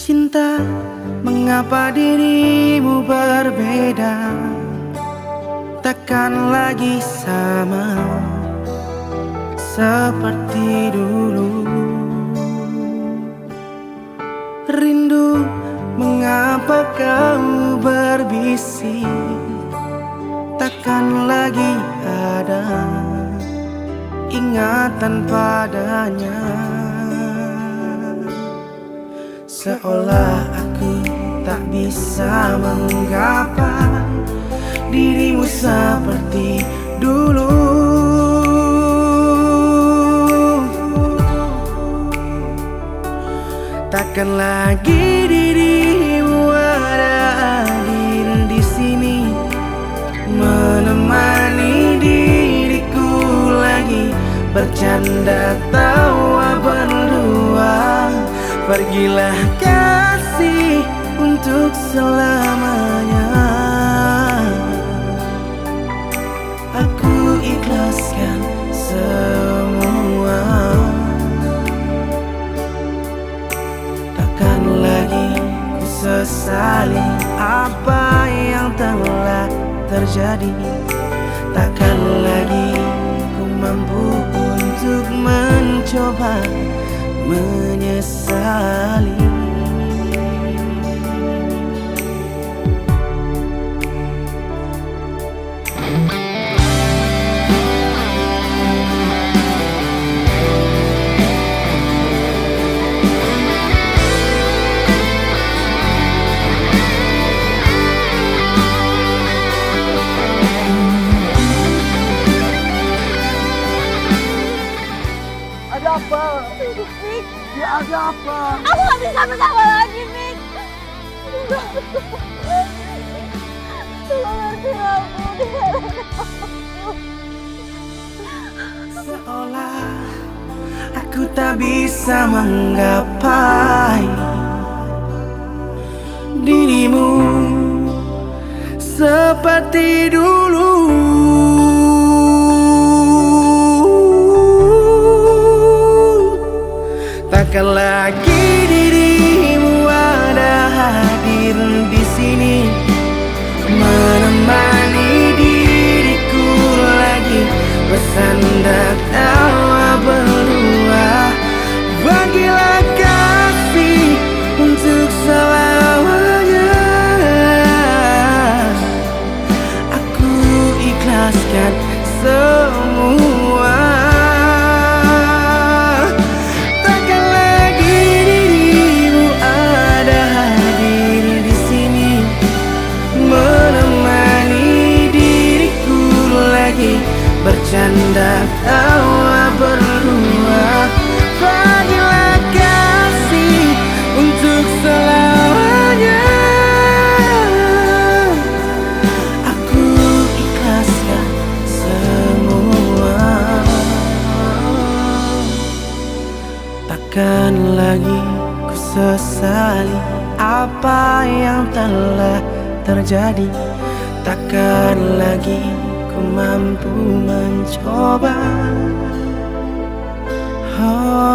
Cinta, mengapa dirimu berbeda? Takkan lagi sama seperti dulu. Rindu, mengapa kau berbisik? Takkan lagi ada ingatan padanya. Seolah aku tak bisa menggapai dirimu seperti dulu. Takkan lagi dirimu ada hadir di sini, menemani diriku lagi bercanda tawa berdua. Pergilah kasih untuk selamanya. Aku ikhlaskan semua. Takkan lagi ku sesali apa yang telah terjadi. Takkan lagi ku mampu untuk mencoba menyesali. Ada apa? Mik, Ya ada apa? aku gak bisa bersama lagi, Mik. Tolong ngerti aku, Seolah aku tak bisa menggapai dirimu seperti dulu. Takkan lagi dirimu ada hadir di sini, menemani diriku lagi bersandar tawa berdua. Bagilah kasih untuk selamanya. Aku ikhlaskan semua. Bercanda tawa berdua. Bagilah kasih untuk selamanya. Aku ikhlaskan semua. Takkan lagi ku sesali apa yang telah terjadi. Takkan lagi ku mampu mencoba. Oh.